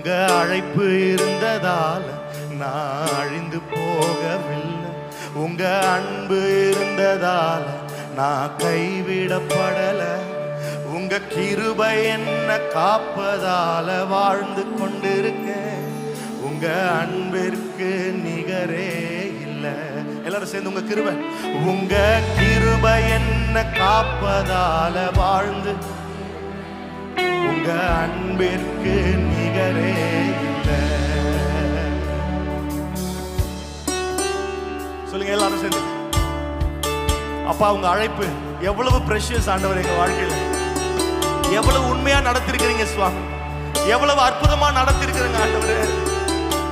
உங்க அழைப்பு இருந்ததால நான் அழிந்து போகவில்லை. உங்க அன்பு இருந்ததால நான் கைவிடப்படல. உங்க கிருபை என்ன காப்பதால வாழ்ந்து கொண்டிருக்கேன். உங்க அன்பிற்கு நிகரே இல்லை. எல்லாரும் சேர்ந்து உங்க கிருபை, உங்க கிருபை என்ன காப்பதால வாழ்ந்து, உங்க அன்பிற்கு நிகரே இல்லை. சொல்லுங்க எல்லாரும் சேர்ந்து. அப்பா, உங்க அழைப்பு எவ்வளவு பிரஷியஸ் ஆண்டவர். எங்க வாழ்க்கையில எவ்வளவு உண்மையா நடத்திருக்கிறீங்க சுவாமி. எவ்வளவு அற்புதமா நடத்திருக்கிறீங்க ஆண்டவரே.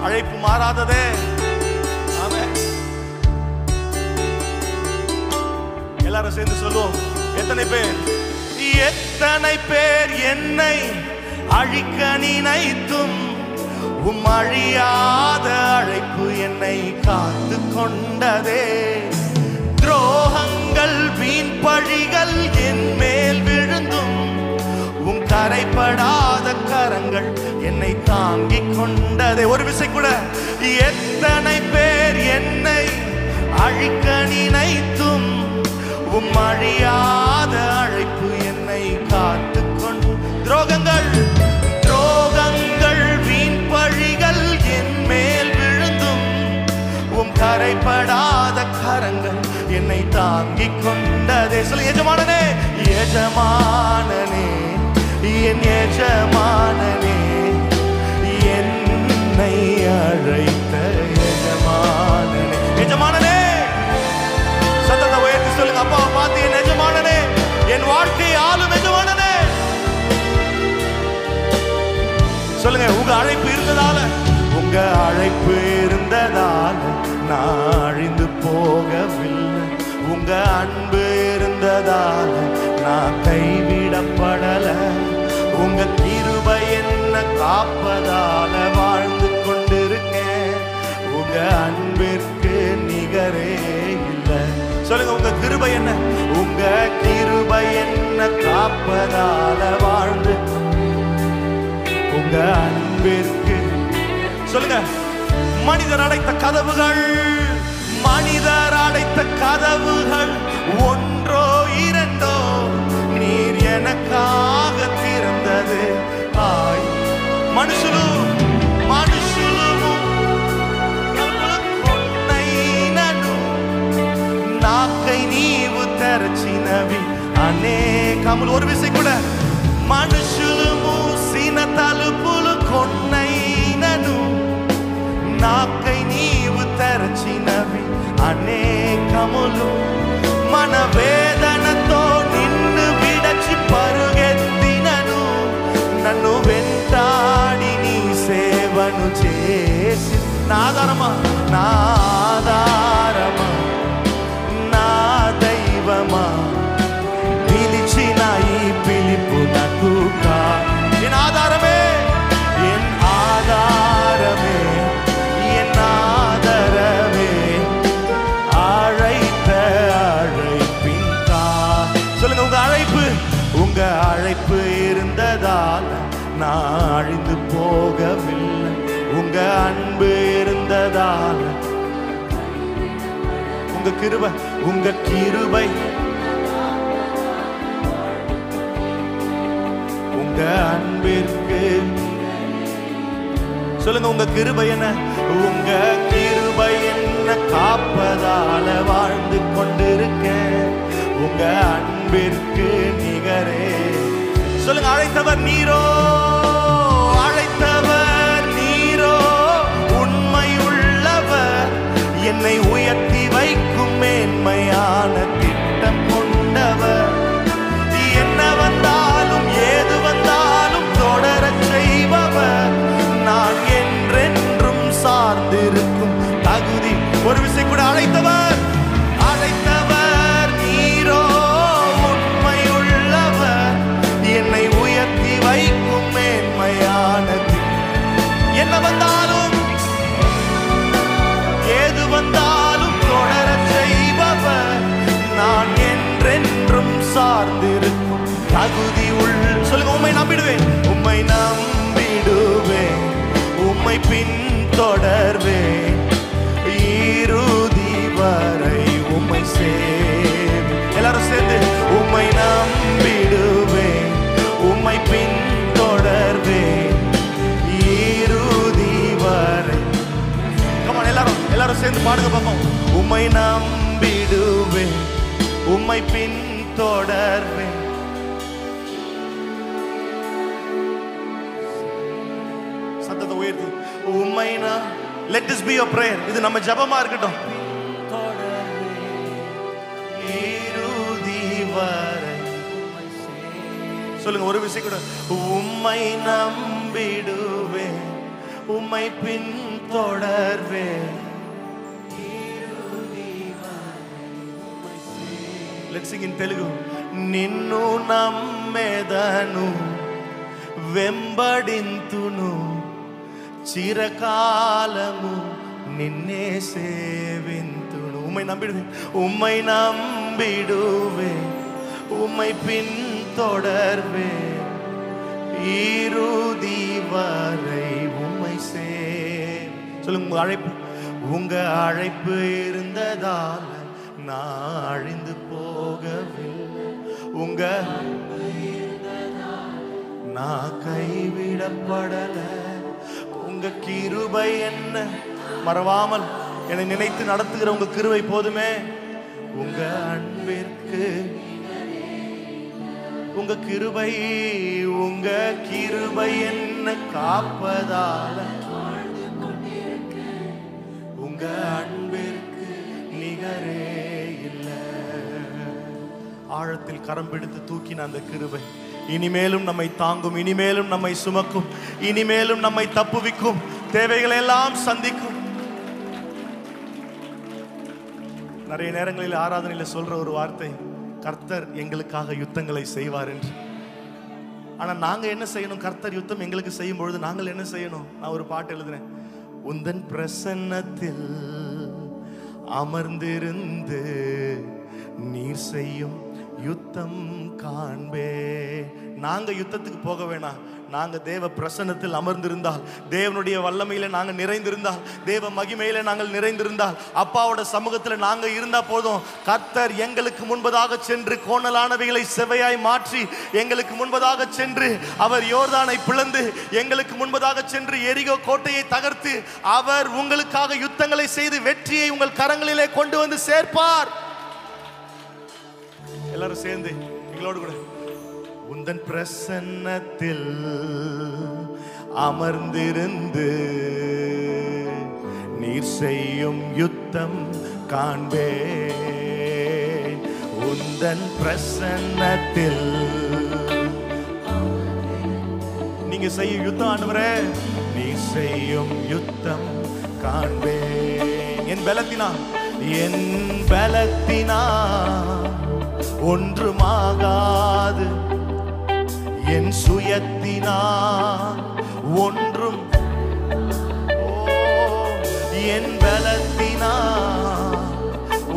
அழைப்பு மாறாததே. ஆமென். எல்லாரும் சேர்ந்து சொல்லுவோம். எத்தனை பேர் என்னை அழிக்க நினைத்தும் அழியாத அழைப்பு என்னை காத்து கொண்டதே. துரோகங்கள் வீண் பழிகள் என் மேல் விழுந்தும் கரைப்படாத கரங்கள் என்னை தாங்கிக் கொண்டதே. ஒரு விசை கூட. எத்தனை பேர் என்னை அழிக்க நினைத்தும் அழியாத அழைப்பு என்னை காத்து கொண்டு, துரோகங்கள் வீண் பழிகள் என் மேல் விழுந்தும் கரைப்படாத கரங்கள் என்னை தாங்கிக் கொண்டதே. சொல்லு எஜமானனே, எஜமானனே, என் எஜமானனே, என்னை அழைத்த எஜமானனே. எஜமானனே, சத்தத்தை உயர்த்தி சொல்லுங்க. அப்பாவை பார்த்து, என் எஜமானனே, என் வாழ்க்கையை ஆளும் எஜமானனே. சொல்லுங்க. உங்க அழைப்பு இருந்ததால, உங்க அழைப்பு இருந்ததால நான் அழிந்து போகவில்லை. உங்க அன்பு இருந்ததால நான் கைவிடப்படல. உங்க கிருபை என்ன காப்பதால வாழ்ந்து கொண்டிருக்கேன். உங்க அன்பிற்கு நிகரே இல்லை. சொல்லுங்க. உங்க கிருபை என்ன, உங்க கிருபை என்ன காப்பதால வாழ்ந்து, உங்க அன்பிற்கு. சொல்லுங்க. மனிதர் அடைத்த கதவுகள், மனிதர் அடைத்த கதவுகள் ஒன்றோ இரண்டோ நீர் எனக்காக திறந்தது. ஆய் మనుషులు కొన్నైనను నాకై నీవు తెరచినవి అనేకములు. ஒரு விசை கூட. మనుషులు మూసిన తలుపులు కొన్నైనను నాకై నీవు తెరచినవి అనేకములు. మన వేదనతో నిన్ను విడచి పరుగెత్తినను నన్ను వెంటాడి నీ సేవను చేసి. నా ఆధారమా, నా ఆధారమా, నా దైవమా, పిలిచిన ఈ పిలుపు నాకు కా. என் ஆதாரமே, என் ஆதாரமே, என் ஆதரவே, அழைத்த அழைப்பின் கா. சொல்லுங்க. உங்க அழைப்பு, உங்க அழைப்பு இருந்ததால் நான் அழிந்து போகவில்லை. உங்க அன்பு இருந்ததால், உங்க கிருபை, உங்க கிருபை, உங்க அன்பிற்கு. சொல்லுங்க. உங்க கிருபை என்ன, உங்க கிருபை என்ன காப்பதால வாழ்ந்து கொண்டிருக்கேன். உங்க அன்பிற்கு நிகரே. சொல்லுங்க. அழைத்தவர் நீரோ, அழைத்தவர் நீரோ, உண்மை உள்ளவர், என்னை உயர்த்தி வைக்கும் மேன்மையான திட்டம் கொண்டவர். என்ன வந்தாலும் ஏது வந்தாலும் தொடரச் செய்பவர், நான் என்றென்றும் சார்ந்திருக்கும் தகுதி. ஒரு விசை கூட. அழைத்தவர், அழைத்தவர் நீரோ, உண்மை உள்ளவர், என்னை உயர்த்தி வைக்கும் மேன்மை உம்மை பின் தொடர்வேன். சத்தத்தை உயர்த்தி உம்மை நான். Let this be your prayer. இது நம்ம ஜெபமா இருக்கட்டும். சொல்லுங்க ஒரு விஷயம் கூட. உம்மை நம்பிடுவேன், உம்மை பின் தொடர்வேன். Let's sing in Telugu. నిన్ను నమ్మెదను వెంబడింతును చిరకాలము నిన్నే సేవింతును. உம்மை நம்பிடுவேன், உம்மை நம்பிடுவேன், உம்மை பின் தொடர்வேன். இறுதி வரை உம்மை சொல்லுங்க. உங்க அழைப்பு, உங்க அழைப்பு இருந்ததால் நான் அழிந்து போகவில்லை. உங்க நான் கைவிடப்படல. உங்க கிருபை என்ன மறவாமல் என்னை நினைத்து நடத்துகிற உங்க கிருபை போதுமே. உங்க அன்பிற்கு உங்க கிருபை, உங்க கிருபை என்ன காப்பதால. உங்க அன்பிற்கு நிகரே இல்லை. ஆழத்தில் கரம் பிடித்து தூக்கின அந்த கிருபை இனிமேலும் நம்மை தாங்கும், இனிமேலும் நம்மை சுமக்கும், இனிமேலும் நம்மை தப்புவிக்கும், தேவைகளை எல்லாம் சந்திக்கும். நிறைய நேரங்களில் ஆராதனையில் சொல்ற ஒரு வார்த்தை, கர்த்தர் எங்களுக்காக யுத்தங்களை செய்வார் என்று. ஆனா நாங்க என்ன செய்யணும்? கர்த்தர் யுத்தம் எங்களுக்கு செய்யும் பொழுது நாங்கள் என்ன செய்யணும்? நான் ஒரு பாட்டு எழுதுறேன். உந்தன் பிரசன்னத்தில் அமர்ந்திருந்து நீர் செய்யும் யுத்தம் காண்பே. நாங்க யுத்தத்துக்கு போக வேணாம். நாங்க தேவ பிரசன்னத்தில் அமர்ந்திருந்தால், தேவனுடைய வல்லமையில நாங்க நிறைந்திருந்தால், தேவ மகிமையில நாங்கள் நிறைந்திருந்தால், அப்பாவோட சமூகத்துல நாங்க இருந்தா போதும். கர்த்தர் எங்களுக்கு முன்பதாக சென்று கோணலானவைகளை செவையாய் மாற்றி, எங்களுக்கு முன்பதாக சென்று அவர் யோர்தானை பிளந்து, எங்களுக்கு முன்பதாக சென்று எரிகோ கோட்டையை தகர்த்து, அவர் உங்களுக்காக யுத்தங்களை செய்து வெற்றியை உங்கள் கரங்களிலே கொண்டு வந்து சேர்ப்பார். எல்லாரும் சேர்ந்து எங்களோடு கூட. உந்தன் பிரசன்னத்தில் அமர்ந்திருந்து நீர் செய்யும் யுத்தம் காண்பே. உந்தன் பிரசன்னத்தில் நீங்க செய்யும் யுத்தம் ஆண்டவரே, நீர் செய்யும் யுத்தம் காண்பே. என் பலத்தினா ஒன்றுமாகாது, என் சுயத்தினா ஒன்றும். என் பலத்தினா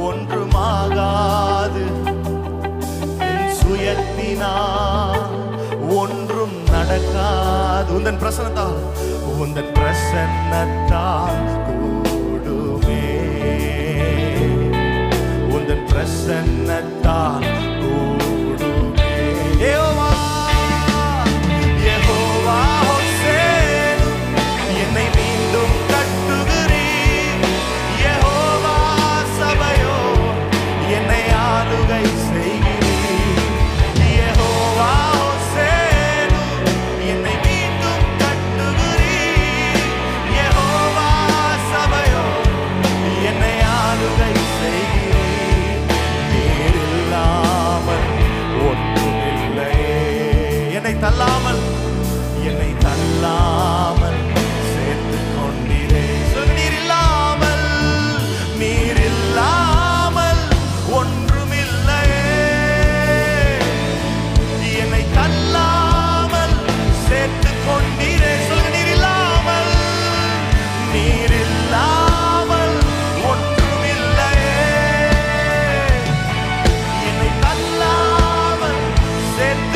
ஒன்றுமாகாது, என் சுயத்தினா ஒன்றும் நடக்காது. உந்தன் பிரசன்னத்தால், உந்தன் பிரசன்னத்தால் கூடுமே. உந்தன் பிரசன்னத்தால் கூடுமே. யெகோவா யெகோவா ஹோசேனு என்னை மீண்டும் கட்டுகிறீர். யெகோவா சபையோ என்னை ஆளுகை செய்கிறீர். யெகோவா ஹோசேனு என்னை மீண்டும் கட்டுகிறீர். யெகோவா சபையோ என்னை ஆளுகை செய்கிறீர். தள்ளாமல் என்னை தள்ளாமல் சேர்த்து கொண்டீரே. நீர் இல்லாமல் ஒன்றுமில்லையே. என்னை தள்ளாமல் சேர்த்து கொண்டீரே. நீர் இல்லாமல் ஒன்றுமில்லையே. என்னை தள்ளாமல் சேர்த்து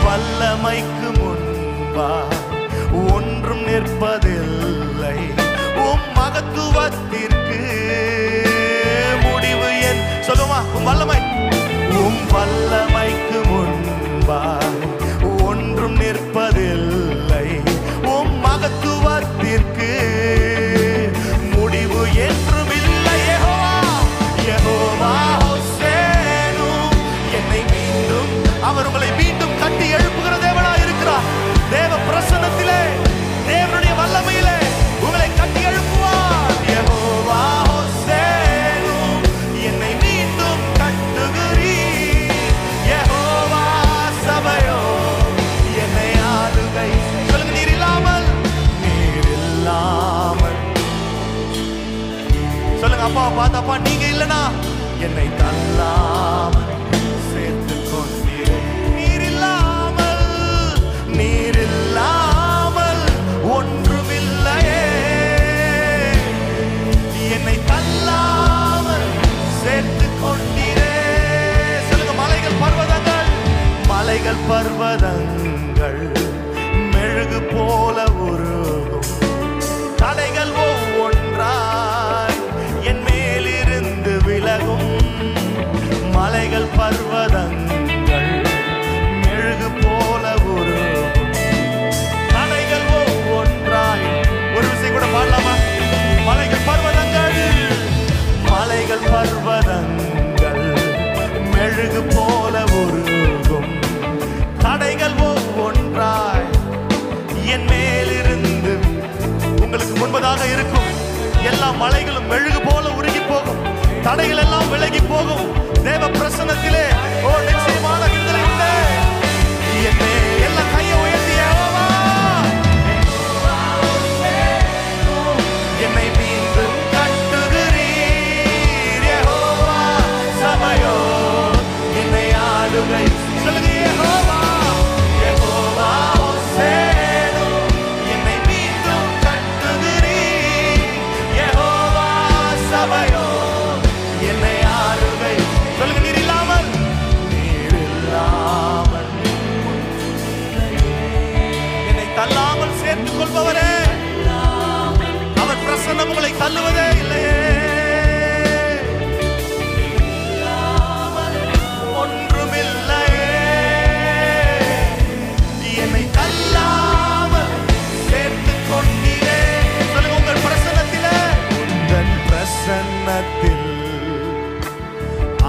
வல்லமைக்கு முன்பாய் ஒன்றும் நிற்பதில்லை. உம் மகத்துவத்திற்கு முடிவு என். சொல்லுமா, உம் வல்லமை, உம் வல்லமைக்கு முன்பாய் ஒன்றும் நிற்பதில்லை. உம் மகத்துவத்திற்கு முடிவு என்றும் இல்லை. யெகோவா அப்பாவை பார்த்து, அப்பா நீங்க இல்லனா என்னை தள்ளாமல் சேர்த்து கொண்டீரே. நீர் இல்லாமல் ஒன்றுமில்லையே. என்னை தள்ளாமல் சேர்த்து கொண்டீரே. சொல்லுங்க, மலைகள் பர்வதங்கள் மெழுகு போல உருகும். தடைகள் ஒவ்வொன்றாய் என் மேலிருந்து விலகும். மலைகள் பர்வதங்கள் மெழுகு போல உருகும். தடைகள் ஒவ்வொன்றாய். ஒரு விஷயம் கூட பாடலாமா? மலைகள் பர்வதங்கள் மெழுகு போல உருகும். தடைகள் ஒவ்வொன்றாய் என் மேலிருந்து. உங்களுக்கு முன்பதாக இருக்கும் எல்லா மலைகளும் மெழுகு போல உருகி போகும். தடைகள் எல்லாம் விலகி போகும். தேவ பிரசன்னத்திலே நிச்சயமான விடுதலை உண்டு. எல்லா கையை உயர்த்தி என்னை மீண்டும் கட்டுகிறீர். யெகோவா சபையோர் என்னை ஆளுகை. சொல்லுங்க, யெகோவா என்னை மீண்டும் கட்டுகிறீர். யெகோவா சபையோர் என்னை ஆளுகை. சொல்லுங்க, நீர் இல்லாமல் என்னை தள்ளாமல் சேர்த்துக் கொள்பவரே. அவர் பிரசன்னம் உங்களை தள்ளுவதே இல்லையே. ஒன்றுமில்லையே. என்னை தள்ளாமல் சேர்த்துக் கொண்டீரே. சொல்லுங்க, உங்கள் பிரசன்னத்திலே, உங்கள் பிரசன்னத்தில்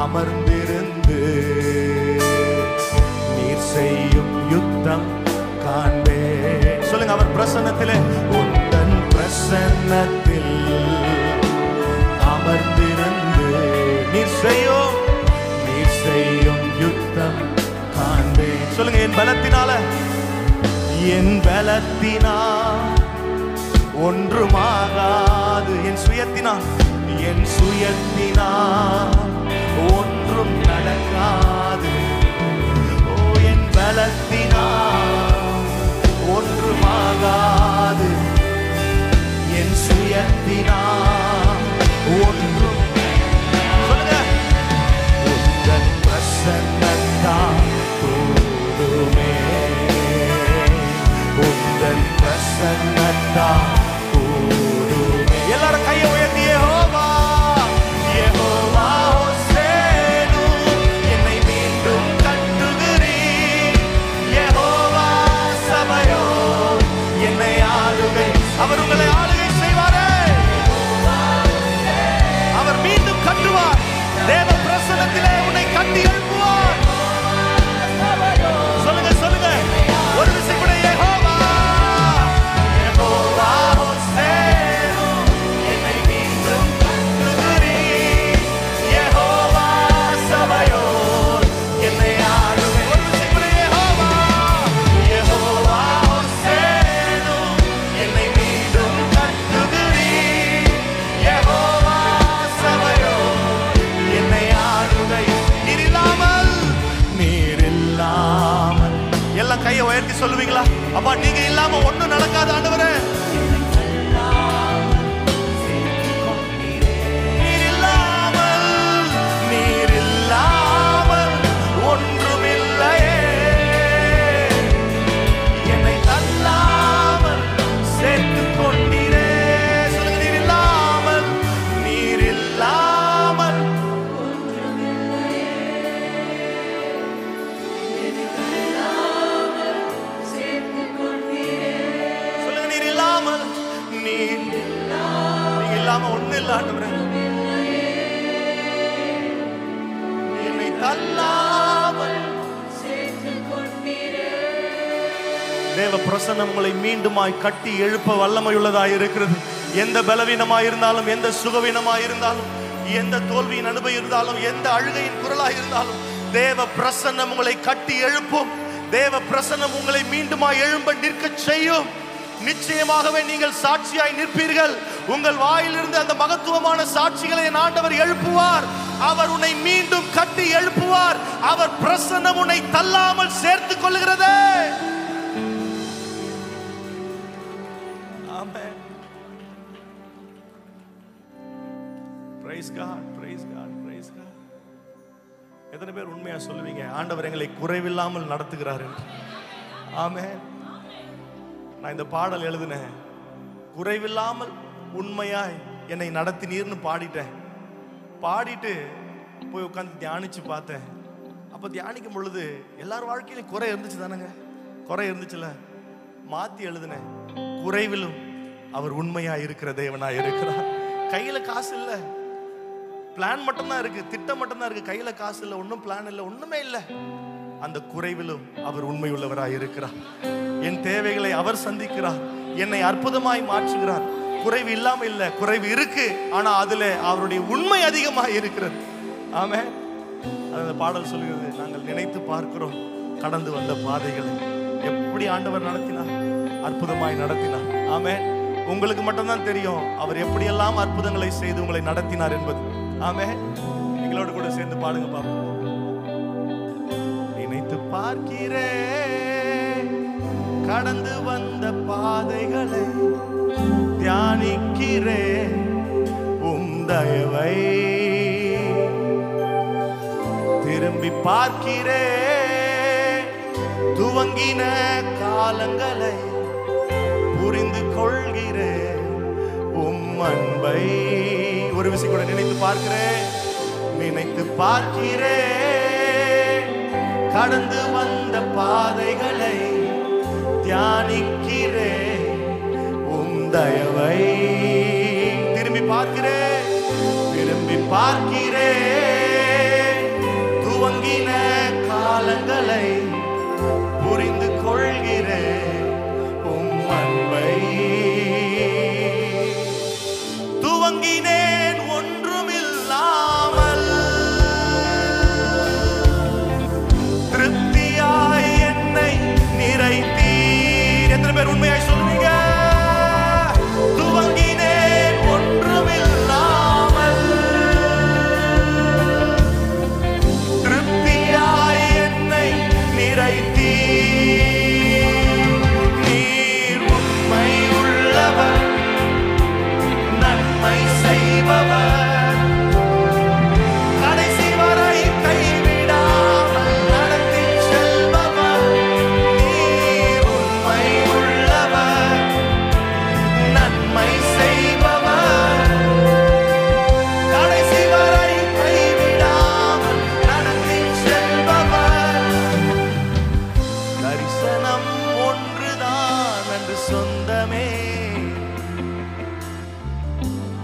அமர்ந்திருந்து நீர் செய்யும் யுத்தம் காண்பே. சொல்லுங்க, அவர் பிரசன்னத்திலே, உந்தன் பிரசன்னத்தில் அமர்ந்திருந்து நீர் செய்யும் யுத்தம் காண்பே. சொல்லுங்க, என் பலத்தினால் ஒன்றுமாகாது. என் சுயத்தினால் ஒன்றும் நடக்காது. ஓ, என் பலத்தினால் ஒன்றுமாகாது. என் சுயத்தினால் ஒன்றும். சொல்லுங்க, உந்தன் பிரசன்னத்தால் கூடுமே. உந்தன் பிரசன்னத்தால் கூடுமே. எல்லாரும் கையை உயர்த்தி யெகோவா ஹோசேனு என்னை மீண்டும் கட்டுகிறீர். யெகோவா சபையோர் என்னை ஆளுகை. அவர் உங்களை ஆளுகை செய்வாரே. அவர் மீண்டும் கட்டுவார். தேவ பிரசன்னத்திலே உன்னை கட்டி எழுப்புவார். சொல்லுங்க, சொல்லுங்க, ஒரு விஷயம் கூட, யெகோவா ஹோசேனு என்னை மீண்டும் கட்டுகிறீர். யெகோவா சபையோர் என்னை ஆளுகை. ஒரு விஷயம் கூட, யெகோவா ஹோசேனு என்னை மீண்டும் கட்டுகிறீர். யெகோவா சபையோர் என்னை ஆளுகை. நீர் இல்லாமல் எல்லாம் கையை உயர்த்தி சொல்லுவீங்களா? அப்பா, நீங்க இல்லாம ஒண்ணும் நடக்காது ஆண்டவரே. நீர் இல்லாமல் ஒன்றுமில்லையே. என்னை தள்ளாமல் சேர்த்துக் கொண்டீரே. சொல்லுங்க, நீர் இல்லாமல் ஒண்ணு இல்ல ஆண்டவரே. என்னை தள்ளாமல் தேவ பிரசன்னம் உங்களை மீண்டுமாய் கட்டி எழுப்ப வல்லமையுள்ளதாய் இருக்கிறது. எந்த பலவீனமாய் இருந்தாலும், எந்த சுகவீனமாய் இருந்தாலும், எந்த தோல்வியின் அனுபவம் இருந்தாலும், எந்த அழுகையின் குரலாய் இருந்தாலும், தேவ பிரசன்னம் உங்களை கட்டி எழுப்பும். தேவ பிரசன்னம் உங்களை மீண்டுமாய் எழும்ப நிற்க செய்யும். நிச்சயமாகவே நீங்கள் சாட்சியாய் நிற்பீர்கள். உங்கள் வாயிலிருந்து அந்த மகத்துவமான சாட்சிகளை என் ஆண்டவர் எழுப்புவார். அவர் உன்னை மீண்டும் கட்டி எழுப்புவார். அவர் பிரசன்னம் உன்னை தள்ளாமல் சேர்த்துக் கொள்கிறதே. ஆமென். Praise God, praise God, praise God. எத்தனை பேர் உண்மையா சொல்லுவீங்க ஆண்டவர் எங்களை குறைவில்லாமல் நடத்துகிறார் என்று? ஆமென். நான் இந்த பாடல் எழுதினேன், குறைவில்லாமல் உண்மையாய் என்னை நடத்தினீர்னு பாடிட்டேன். பாடிட்டு போய் உட்காந்து தியானிச்சு பார்த்தேன். அப்போ தியானிக்கும் பொழுது எல்லார் வாழ்க்கையிலும் குறை இருந்துச்சு தானேங்க, குறை இருந்துச்சுல. மாத்தி எழுதினேன், குறைவிலும் அவர் உண்மையா இருக்கிற தேவனா இருக்கிறார். கையில காசு இல்ல, பிளான் மட்டும்தான் இருக்கு, திட்டம் மட்டும்தான் இருக்கு, கையில காசு இல்ல, ஒன்றும் பிளான் இல்லை, ஒண்ணுமே இல்லை. அந்த குறைவிலும் அவர் உண்மை உள்ளவராய் இருக்கிறார். என் தேவைகளை அவர் சந்திக்கிறார், என்னை அற்புதமாய் மாற்றுகிறார். குறைவு இல்லாம இல்ல, குறைவு இருக்கு, ஆனா அதுல அவருடைய உண்மை அதிகமாக இருக்கிறது. ஆமென். அந்த பாடல் சொல்கிறது, நாங்கள் நினைத்து பார்க்கிறோம் கடந்து வந்த பாதைகளை எப்படி ஆண்டவர் நடத்தினார், அற்புதமாய் நடத்தினார். ஆமென். உங்களுக்கு மட்டும்தான் தெரியும் அவர் எப்படியெல்லாம் அற்புதங்களை செய்து உங்களை நடத்தினார் என்பது. ஆமென். எங்களோடு கூட சேர்ந்து பாடுங்க பாப்பா. நினைத்து பார்க்கிறேன் கடந்து வந்த பாதைகளை, தியானிக்கிறேன் உம் தயவை, திரும்பி பார்க்கிறேன் துவங்கின காலங்களை, புரிந்து கொள்கிறேன் உம் அன்பை. ஒரு விஷயம் கூட நினைத்து பார்க்கிறேன், நினைத்து பார்க்கிறேன் கடந்து வந்த பாதைகளை, தியானிக்கிறேன் உம் தயவை, திரும்பி பார்க்கிறேன், திரும்பி பார்க்கிறேன் துவங்கின காலங்களை, புரிந்து கொள்கிறேன் உம் அன்பை. துவங்கினேன் ஒன்றுமில்லாமல், திருப்தியாய் என்னை நிறைத்தீர். எத்தனை பேர் உண்மையாய் சொல்லுவீங்க? துவங்கினேன் ஒன்றுமில்லாமல், திருப்தியாய் என்னை நிறைத்தீர். நீர் உண்மை உள்ளவர், நன்மை செய்பவர், கடைசி வரை கைவிடாமல் நடத்தி செல்பவர். நீர் உண்மை உள்ளவர், நன்மை செய்பவர், கடைசி வரை கைவிடாமல் நடத்தி செல்பவர். தரிசனம் ஒன்றுதான் என்று சொந்தமே,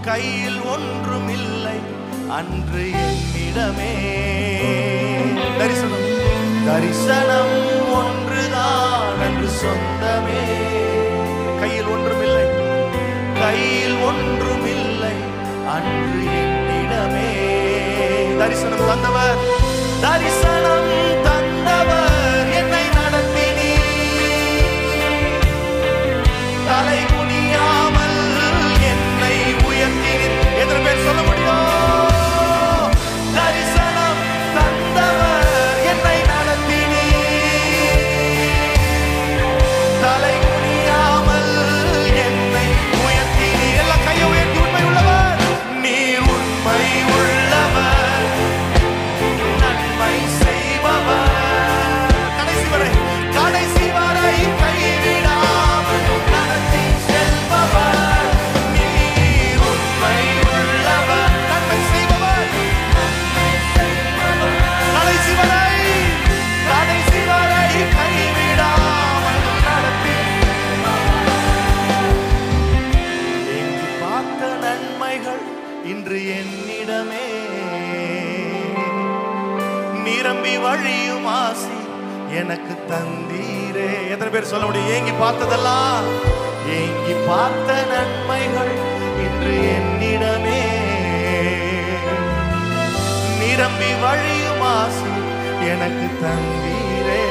கையில் ஒன்றும் இல்லை அன்று என்னிடமே. தரிசனம், தரிசனம் ஒன்றுதான் என்று சொந்தமே, கையில் ஒன்றும் இல்லை, கையில் ஒன்றும் இல்லை அன்று என்னிடமே. தரிசனம் தந்தவர், தரிசனம் தந்தவர், என்னை நடத்தினீர். தலை குனியாமல் என்னை உயர்த்தினீர். எத்தனை பேர் சொல்ல முடியும்? தரிசனம் தந்தவர், என்னை நடத்தினீர். தலை குனியாமல் என்னை உயர்த்தினீர். எல்லாம் கையை உயர்த்தி உண்மை உள்ளவர். நீர் உண்மை உள்ளவர், நன்மை செய்பவர், கடைசி வரை, கடைசி வரை கைவிடாமல் நடத்தி செல்பவர். நீர் உண்மை உள்ளவர், நன்மை செய்பவர், கடைசி வரை, கடைசி வரை கைவிடாமல் நடத்தி. எங்கு பார்த்த நன்மைகள் இன்று என்னிடமே, நிரம்பி வழியும் ஆசி எனக்கு தந்தீரே. எத்தனை பேர் சொல்ல முடியும்? ஏங்கி பார்த்ததெல்லாம், ஏங்கி பார்த்த நன்மைகள் இன்று என்னிடமே, நிரம்பி வழியும் ஆசி எனக்கு தந்தீரே.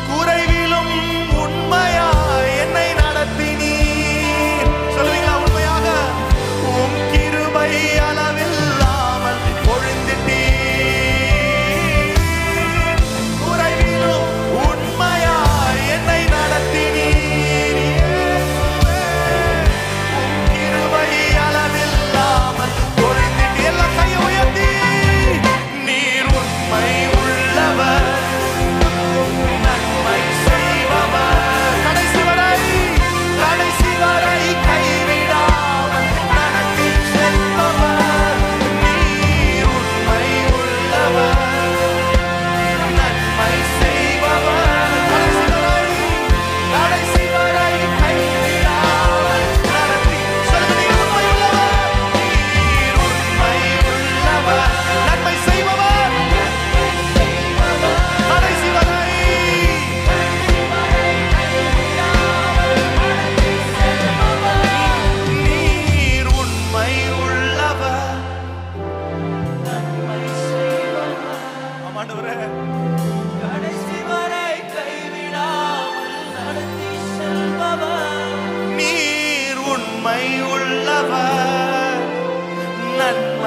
குறைவிலும் உண்மை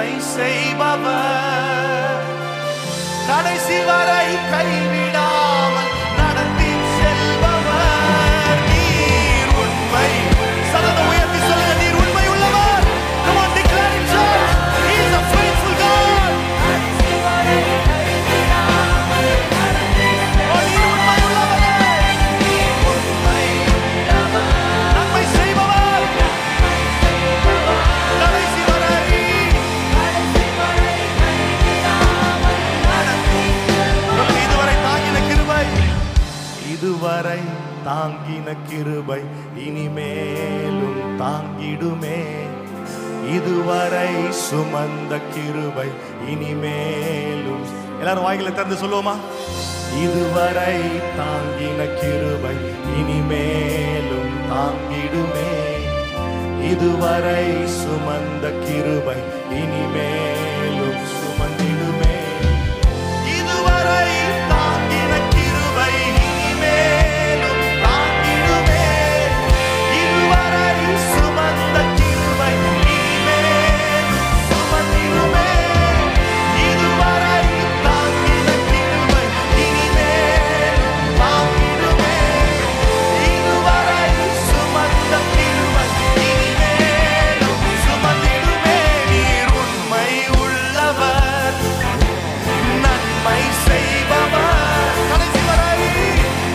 நன்மை செய்பவர், கடைசி வரை கைவிடாமல் நடத்தி செல்பவர். நீர் உண்மை. சத்தத்தை உயர்த்தி சொல்லுங்க, நீர் உண்மை உள்ளவர். Come on, declare it, church. He is a faithful God. கடைசி வரை கைவிடாமல் நடத்தி செல்பவர். நீர் உண்மை உள்ளவர். நீர் உண்மை உள்ளவர். நன்மை செய்பவர். கடைசி வரை இதுவரை தாங்கின கிருபை, இதுவரை தாங்கின கிருபை இனிமேலும் தாங்கிடுமே. இதுவரை சுமந்த கிருபை இனிமேலும். எல்லாரும் வாய்களை திறந்து சொல்லுவோமா? இதுவரை தாங்கின கிருபை இனிமேலும் தாங்கிடுமே. இதுவரை சுமந்த கிருபை இனிமேலும் சுமந்திடுமே. இதுவரை தாங்கின கிருபை இனிமேலும் தாங்கிடுமே. இதுவரை சுமந்த கிருபை இனிமேலும் சுமந்திடுமே. இதுவரை தாங்கின கிருபை இனிமேலும் தாங்கிடுமே. இதுவரை சுமந்த கிருபை இனிமேலும் சுமந்திடுமே. நீர் உண்மை உள்ளவர், நன்மை செய்பவர்,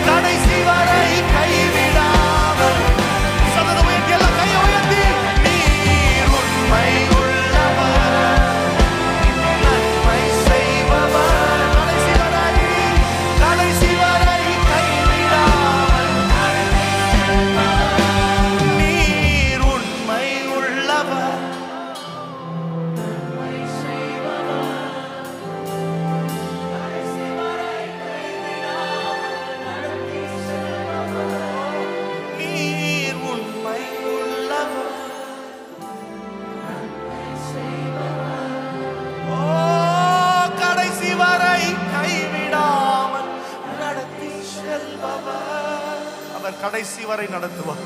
கடைசி வரை கைவிடாமல். சத்தத்தை உயர்த்தி, எல்லாம் கையை உயர்த்தி. நீர் உண்மை உள்ளவர், நன்மை செய்பவர், கடைசி வரை கைவிடாமல். நீர் உண்மை உள்ளவர். நீர் உண்மை உள்ளவர். ஓ, கடைசி வரை கைவிடாமல் நடத்தி செல்பவர். அவர் கடைசி வரை நடத்துவார்.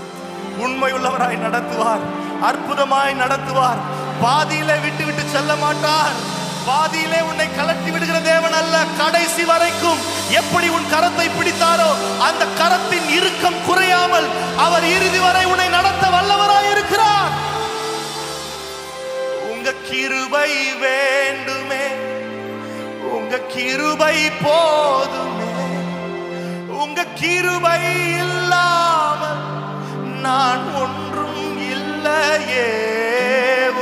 உண்மை உள்ளவராய் நடத்துவார். அற்புதமாய் நடத்துவார். பாதியிலே விட்டு விட்டு செல்ல மாட்டார். பாதியிலே உன்னை கலட்டி விடுகிற தேவன் அல்ல. கடைசி வரைக்கும் எப்படி உன் கரத்தை பிடித்தாரோ அந்த கரத்தின் இறுக்கம் குறையாமல் அவர் இறுதி வரை உன்னை நடத்த வல்லவராய் இருக்கிறார். உங்க கிருபை வேண்டுமே, உங்க கிருபை போதுமே. உங்க கிருபை இல்லாமல் நான் ஒன்றும் இல்லையே.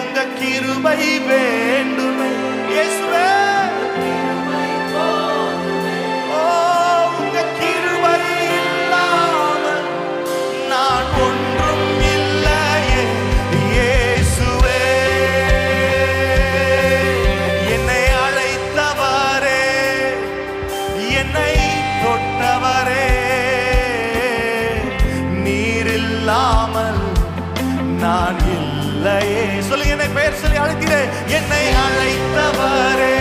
உங்க கிருபை வேண்டுமே இயேசுவே. ஓ, உங்க கிருபை இல்லாமல் நான் ஒன்றும் இல்லையே இயேசுவே. என்னை அழைத்தவரே, என்னை தொட்டவரே, நீர் இல்லாமல் நான் இல்லையே. சொல்லி என்னை பெயர் சொல்லி அழைத்தீரே. என்னை அழைத்தவரே,